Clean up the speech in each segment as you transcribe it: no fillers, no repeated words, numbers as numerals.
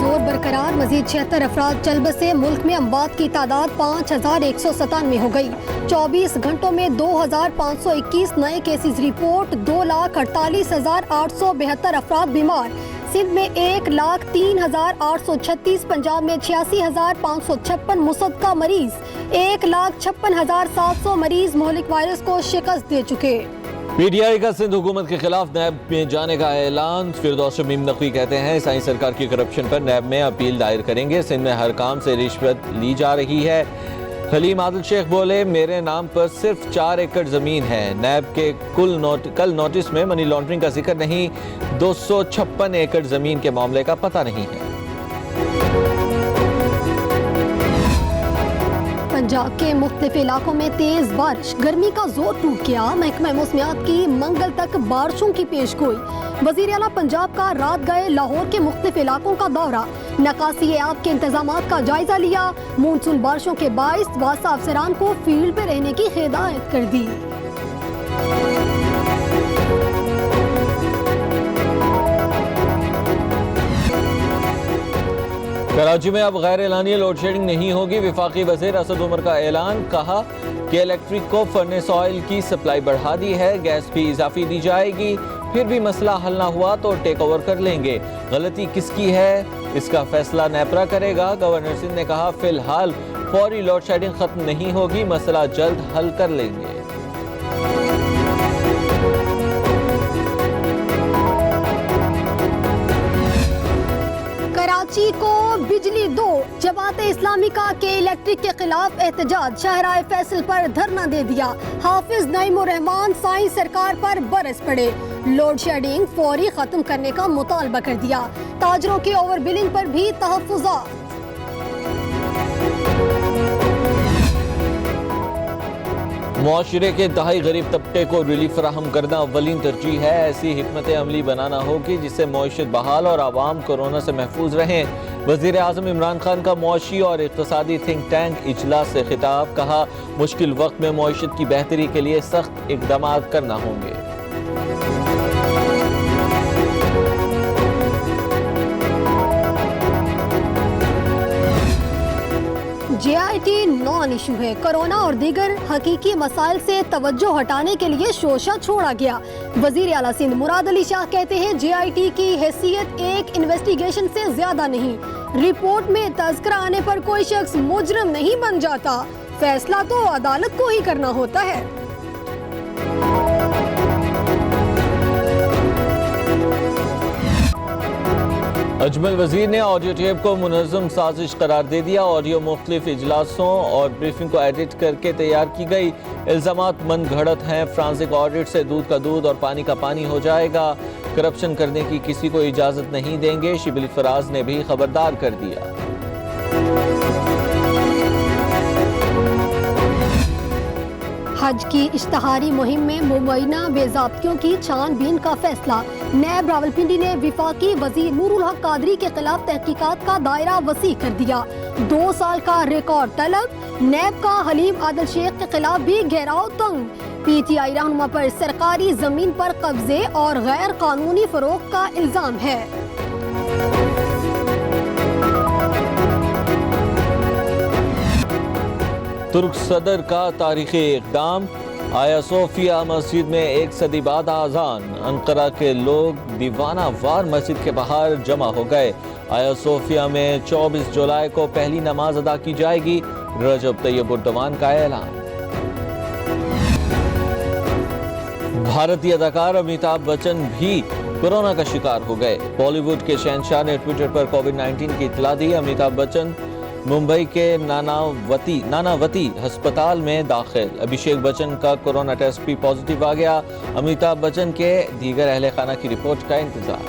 शोर बरकरार, मजीद 76 अफराद चल बसे। मुल्क में अमवात की तादाद 5197 हो गई। 24 घंटों में 2521 नए केसेस रिपोर्ट। 2,48,872 अफराद बीमार। सिंध में 1,03,836, पंजाब में 86,556 मुसद्दका मरीज। 1,56,700 मरीज मोहलिक वायरस को शिकस्त दे चुके। PTI का सिंध हुकूमत के खिलाफ नैब में जाने का ऐलान। फिरदौस शमीम नकवी कहते हैं ईसाई सरकार की करप्शन पर नैब में अपील दायर करेंगे। सिंध में हर काम से रिश्वत ली जा रही है। खलीम आदिल शेख बोले मेरे नाम पर सिर्फ 4 एकड़ जमीन है। नैब के कल नोटिस में मनी लॉन्ड्रिंग का जिक्र नहीं। 256 एकड़ जमीन के मामले का पता नहीं है। पंजाब के मुख्तलिफ इलाकों में तेज बारिश, गर्मी का जोर टूट गया। महकमा मौसमियात की मंगल तक बारिशों की पेशगोई। वजीर आला पंजाब का रात गए लाहौर के मुख्तलिफ इलाकों का दौरा। नकासी आब के इंतजामात का जायजा लिया। मानसून बारिशों के बाइस वासा अफसरान को फील्ड पे रहने की हिदायत कर दी। कराची में अब गैर एलानिया लोड शेडिंग नहीं होगी। वफाकी वज़ीर असद उमर का ऐलान। कहा कि इलेक्ट्रिक को फर्नेस ऑयल की सप्लाई बढ़ा दी है। गैस भी इजाफी दी जाएगी। फिर भी मसला हल ना हुआ तो टेक ओवर कर लेंगे। गलती किसकी है इसका फैसला नेपरा करेगा। गवर्नर सिंध ने कहा फिलहाल फौरी लोड शेडिंग खत्म नहीं होगी, मसला जल्द हल कर लेंगे। कराची को बिजली दो। जमात इस्लामी का के इलेक्ट्रिक के खिलाफ एहतजाज। शाहराए फैसल पर धरना दे दिया। हाफिज नईमुर रहमान साईं सरकार पर बरस पड़े। लोड शेडिंग फौरी खत्म करने का मुतालबा कर दिया। ताजरों के ओवर बिलिंग पर भी तहफ्फुज़ात। मुआशरे के इंतहाई गरीब तबके को रिलीफ फराहम करना अव्वलीन तरजीह है। ऐसी हिकमत अमली बनाना होगी जिससे मईशत बहाल और आवाम कोरोना से महफूज रहें। वज़ीर आज़म इमरान खान का मुआशी और इक़्तिसादी थिंक टैंक इजलास से खिताब। कहा मुश्किल वक्त में मईशत की बेहतरी के लिए सख्त इक़दामात करना होंगे। JIT नॉन इशू है। कोरोना और दीगर हकीकी मसाइल से तवज्जो हटाने के लिए शोशा छोड़ा गया। वजीर आला सिंध मुराद अली शाह कहते हैं JIT की हैसियत एक इन्वेस्टिगेशन से ज्यादा नहीं। रिपोर्ट में तज़किरा आने पर कोई शख्स मुजरिम नहीं बन जाता। फैसला तो अदालत को ही करना होता है। अजमल वजीर ने ऑडियो टेप को मुनज़्ज़म साजिश करार दे दिया। ऑडियो मुख्तलिफ इजलासों और ब्रीफिंग को एडिट करके तैयार की गई। इल्ज़ामात मन घड़त हैं। फ्रांसिक ऑडिट से दूध का दूध और पानी का पानी हो जाएगा। करप्शन करने की किसी को इजाज़त नहीं देंगे। शिबली फराज ने भी खबरदार कर दिया। हज की इश्तहारी मुहिम में मुबैना बेज़ाब्तियों की छानबीन का फैसला। नैब रावलपिंडी ने विफाकी वजीर नूरुल हक कादरी के खिलाफ तहकीकात का दायरा वसी कर दिया। 2 साल का रिकॉर्ड तलब। नैब का हलीम आदिल शेख के खिलाफ भी घेराव तंग। PTI रहनुमा पर सरकारी जमीन पर कब्जे और गैर कानूनी फरोख्त का इल्जाम है। तुर्क सदर का तारीखी इक़दाम। आया सोफिया मस्जिद में 1 सदी बाद आज़ान। अंकारा के लोग दीवाना वार मस्जिद के बाहर जमा हो गए। आया सोफिया में 24 जुलाई को पहली नमाज अदा की जाएगी। रजब तैयब उर्दवान का ऐलान। भारतीय अदाकार अमिताभ बच्चन भी कोरोना का शिकार हो गए। बॉलीवुड के शहंशाह ने ट्विटर पर कोविड-19 की इत्तला दी। अमिताभ बच्चन मुंबई के नानावती अस्पताल में दाखिल। अभिषेक बच्चन का कोरोना टेस्ट भी पॉजिटिव आ गया। अमिताभ बच्चन के दीगर अहले खाना की रिपोर्ट का इंतजार।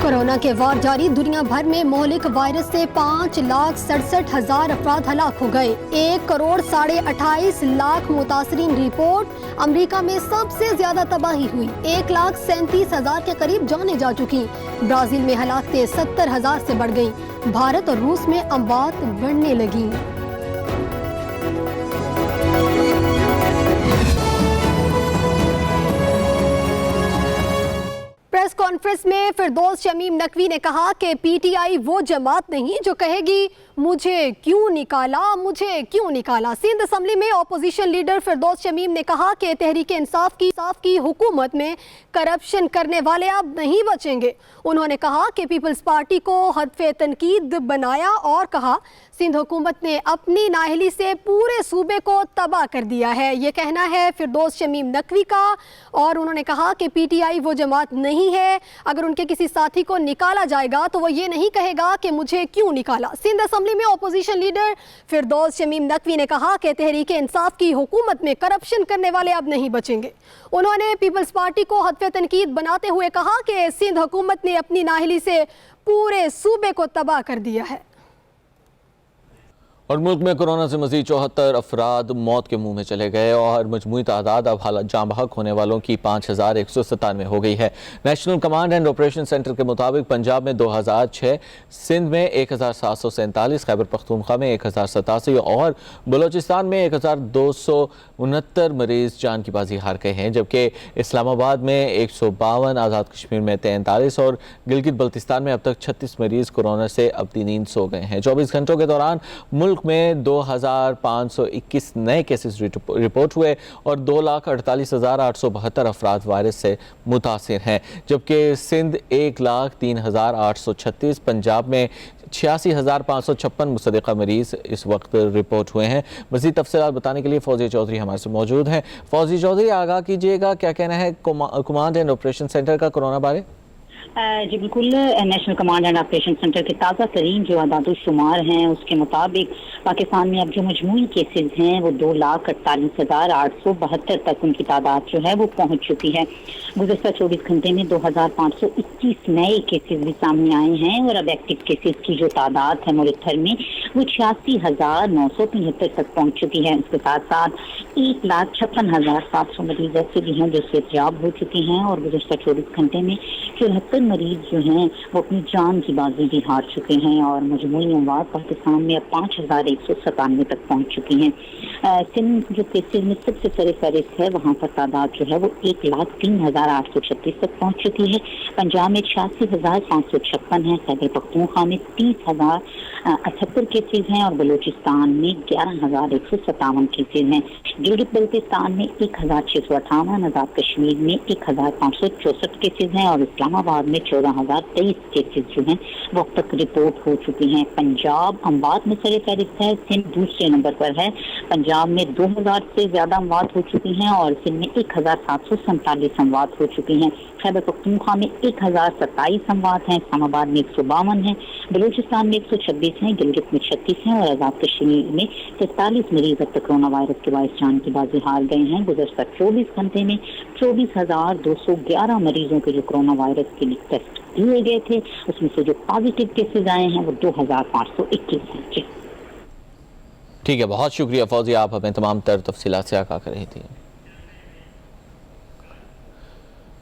कोरोना के वार जारी। दुनिया भर में मोहलिक वायरस से 5,67,000 अफराद हलाक हो गए। 1,28,00,000 मुतासरीन रिपोर्ट। अमेरिका में सबसे ज्यादा तबाही हुई। 1,37,000 के करीब जाने जा चुकी। ब्राजील में हलाकतें 70,000 से बढ़ गईं। भारत और रूस में अमवात बढ़ने लगी। प्रेस कॉन्फ्रेंस कॉन्फ्रेंस में फिरदौस शमीम नकवी ने कहा कि पीटीआई वो जमात नहीं जो कहेगी मुझे क्यों निकाला। सिंध असम्बली में अपोजिशन लीडर फिरदौस शमीम ने कहा कि तहरीक इंसाफ की हुकूमत में करप्शन करने वाले अब नहीं बचेंगे। उन्होंने कहा कि पीपल्स पार्टी को हदफे तनकीद बनाया और कहा सिंध हुकूमत ने अपनी नाअहली से पूरे सूबे को तबाह कर दिया है। ये कहना है फिरदौस शमीम नकवी का, और उन्होंने कहा कि पीटीआई वो जमात नहीं है, अगर उनके किसी साथी को निकाला जाएगा तो वो ये नहीं कहेगा कि मुझे क्यों निकाला। सिंध असम्बली में अपोजिशन लीडर फिरदौस शमीम नकवी ने कहा कि तहरीक इंसाफ की हुकूमत में करप्शन करने वाले अब नहीं बचेंगे। उन्होंने पीपल्स पार्टी को हदफे तनकीद बनाते हुए कहा कि सिंध हुकूमत ने अपनी नाअहली से पूरे सूबे को तबाह कर दिया है। और मुल्क में कोरोना से मज़ीद 74 अफराद मौत के मुंह में चले गए और मजमूई तादाद अब हालत जाँ बहक होने वालों की 5197 हो गई है। National command and operation centre के मुताबिक पंजाब में 2006, सिंध में 1747, खैबर पख्तूनख्वा में 1087 और बलोचिस्तान में 1269 मरीज जान की बाजी हार गए हैं, जबकि इस्लामाबाद में 152, आज़ाद कश्मीर में 43 और गिलगित बल्तिस्तान में अब तक 36 मरीज कोरोना से अपनी नींद सो गए हैं। 24 घंटों के दौरान मुल्क में 2521 नए केसेस रिपोर्ट हुए और 2,48,872 अफराद वायरस से मुतासिर हैं, जबकि सिंध 1,03,836, पंजाब में 86,556 मुसद्दिक़ा मरीज इस वक्त रिपोर्ट हुए हैं। मज़ीद तफसीलात बताने के लिए फौजी चौधरी हमारे से मौजूद हैं। फौजी चौधरी, आगाह कीजिएगा, क्या कहना है कमांड एंड ऑपरेशन सेंटर का कोरोना बारे? जी बिल्कुल, national command and operation centre के ताज़ा तरीन जो आदाद-ओ-शुमार हैं उसके मुताबिक पाकिस्तान में अब जो मजमूई केसेस हैं वो 2,48,872 तक उनकी तादाद जो है वो पहुंच चुकी है। गुज़श्ता 24 घंटे में 2,521 नए केसेस भी सामने आए हैं और अब एक्टिव केसेस की जो तादाद है मुल्क भर में वो 86,975 तक पहुँच चुकी है। इसके साथ साथ 1,56,700 मरीज ऐसे भी हैं जो सेहतयाब हो चुके हैं और गुज़श्ता 24 घंटे में 74 मरीज जो हैं वो अपनी जान की बाजी भी हार चुके हैं और मजमूई अमवात पाकिस्तान में अब 5,197 तक पहुंच चुकी हैं। सिंध जो केसेस में सबसे सरे फहरिस्त है वहाँ पर तादाद जो है वो 1,03,836 तक पहुंच चुकी है। पंजाब में 86,556 है, खैबर पख्तूनख्वा में 30,078 केसेज हैं और बलूचिस्तान में 11,157 केसेज हैं। गिलगित बल्तिस्तान में 1,658, आज़ाद कश्मीर में 1,564 केसेज हैं और इस्लामाबाद में 14,023 केसेज जो हैं वो अब तक रिपोर्ट हो चुकी हैं। पंजाब अमवात में सरे फहरिस्त है, सिंध दूसरे नंबर पर है। पंजाब में 2,000 से ज्यादा अमवात हो चुकी हैं और सिंध में 1,747 अमवात हो चुकी हैं। खैबर पख्तूनख्वा में 1,027 अमवात हैं, इस्लामाबाद में 152 हैं, बलूचिस्तान में 126 हैं, गिलगित में 36 हैं और आज़ाद कश्मीर में 43 मरीज अब तक कोरोना वायरस के बायस जान की बाजी हार गए हैं। गुज़श्ता 24 घंटे में 24,211 मरीजों के जो कोरोना वायरस के लिए टेस्ट दिए गए थे उसमें से जो पॉजिटिव केसेज आए हैं वो 2,521 हैं। ठीक है, बहुत शुक्रिया फौजी, आप हमें तमाम तर तफसीलात से आगाह कर रही थी।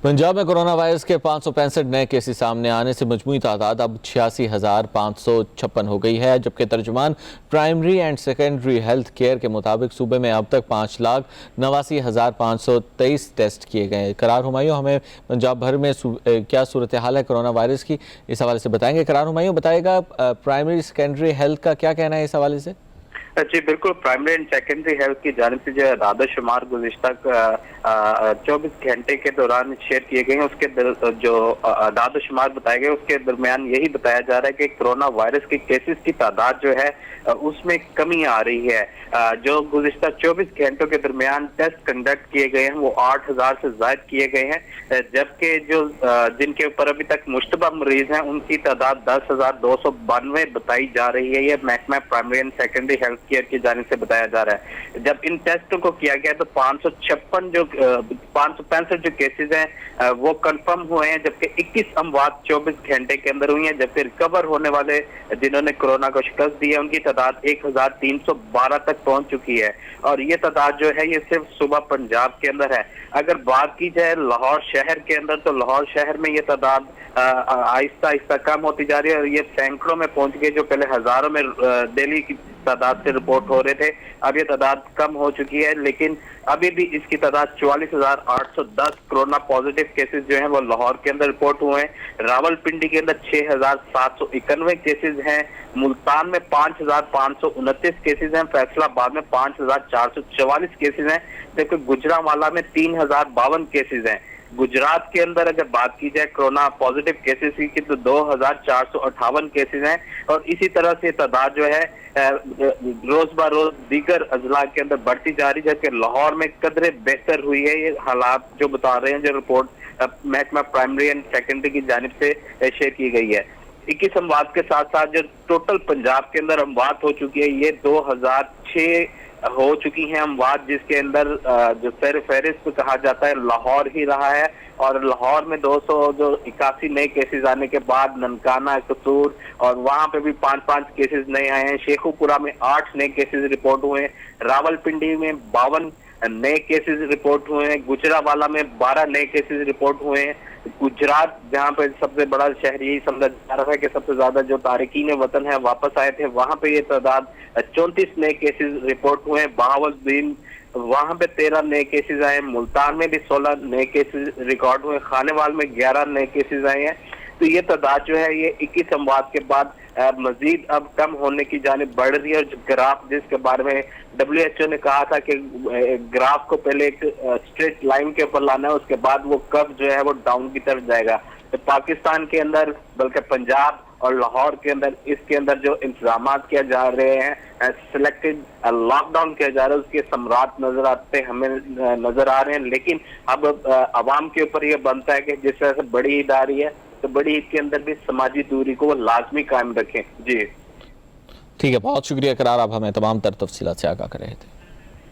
पंजाब में कोरोना वायरस के 565 नए केसेस सामने आने से मजमूई तादाद अब 86,556 हो गई है, जबकि तर्जुमान primary and secondary health care के मुताबिक सूबे में अब तक 5,89,523 टेस्ट किए गए। करार हुमायूं, हमें पंजाब भर में क्या सूरत हाल है कोरोना वायरस की, इस हवाले से बताएंगे। करार हुमायूं, बताएगा प्राइमरी सेकेंडरी हेल्थ का क्या कहना है इस हवाले से? जी बिल्कुल, प्राइमरी एंड सेकेंडरी हेल्थ की जानिब से जो आदाद-ओ-शुमार गुज़िश्ता 24 घंटे के दौरान शेयर किए गए हैं उसके जो आदाद-ओ-शुमार बताए गए उसके दरमियान यही बताया जा रहा है कि कोरोना वायरस के केसेस की तादाद जो है उसमें कमी आ रही है। जो गुज़िश्ता 24 घंटों के दरमियान टेस्ट कंडक्ट किए गए हैं वो 8,000 से ज़ायद किए गए हैं, जबकि जो जिनके ऊपर अभी तक मुश्तबा मरीज हैं उनकी तादाद 10,292 बताई जा रही है। ये महकमा primary and secondary health care की जानिब से बताया जा रहा है। जब इन टेस्टों को किया गया तो 565 जो केसेस हैं वो कंफर्म हुए हैं, जबकि 21 अमवात 24 घंटे के अंदर हुई हैं, जबकि रिकवर होने वाले जिन्होंने कोरोना को शिकस्त दी है उनकी तादाद 1,312 तक पहुंच चुकी है। और ये तादाद जो है ये सिर्फ सूबा पंजाब के अंदर है। अगर बात की जाए लाहौर शहर के अंदर तो लाहौर शहर में ये तादाद आहिस्ता आहिस्ता कम होती जा रही है और ये सैकड़ों में पहुंच गई, जो पहले हजारों में डेली तादाद से रिपोर्ट हो रहे थे। अब ये तादाद कम हो चुकी है, लेकिन अभी भी इसकी तादाद 44,810 कोरोना पॉजिटिव केसेस जो हैं वो लाहौर के अंदर रिपोर्ट हुए हैं। रावलपिंडी के अंदर 6,791 केसेस हैं, मुल्तान में 5,529 केसेस हैं, फैसलाबाद में 5,444 केसेस हैं, जबकि गुजरांवाला में 3,052 केसेस हैं। गुजरात के अंदर अगर बात की जाए कोरोना पॉजिटिव केसेस की तो 2,458 केसेस हैं, और इसी तरह से तादाद जो है रोज ब रोज दीगर अजला के अंदर बढ़ती जा रही है, जबकि लाहौर में कदरे बेहतर हुई है। ये हालात जो बता रहे हैं, जो रिपोर्ट महकमा प्राइमरी एंड सेकेंडरी की जानिब से शेयर की गई है। 21 अमवात के साथ साथ जो टोटल पंजाब के अंदर अमवात हो चुकी है ये 2006 हो चुकी हैं अमवात, जिसके अंदर जो सर फहरिस्त कहा जाता है लाहौर ही रहा है, और लाहौर में 281 नए केसेस आने के बाद ननकाना, कसूर और वहां पे भी 5-5 केसेस नए आए हैं। शेखुपुरा में 8 नए केसेस रिपोर्ट हुए हैं, रावलपिंडी में 52 नए केसेस रिपोर्ट हुए हैं, गुजरांवाला में 12 नए केसेस रिपोर्ट हुए हैं। गुजरात जहां पे सबसे बड़ा शहर यही समझा जा रहा है कि सबसे ज्यादा जो तारिकीन वतन है वापस आए थे, वहां पे ये तादाद 34 नए केसेस रिपोर्ट हुए हैं। बहावलदीन वहां पे 13 नए केसेस आए हैं, मुल्तान में भी 16 नए केसेस रिकॉर्ड हुए, खानेवाल में 11 नए केसेस आए हैं। तो ये तादाद जो है ये 21 अमवात के बाद मजीद अब कम होने की जानिब बढ़ रही है। और ग्राफ जिसके बारे में WHO ने कहा था कि ग्राफ को पहले एक स्ट्रेट लाइन के ऊपर लाना है, उसके बाद वो कर्व जो है वो डाउन की तरफ जाएगा। तो पाकिस्तान के अंदर बल्कि पंजाब और लाहौर के अंदर इसके अंदर जो इंतजाम किया जा रहे हैं, सिलेक्टेड लॉकडाउन किया जा रहा है, उसके समरात नजर आते हमें नजर आ रहे हैं। लेकिन अब अवाम के ऊपर ये बनता है कि जिस तरह से बड़ी ईद आ रही है तो बड़ी ईद के अंदर भी समाजी दूरी को लाजमी कायम रखें। जी ठीक है, बहुत शुक्रिया करार, आप हमें तमाम तर तफसीलात से आगाह कर रहे थे।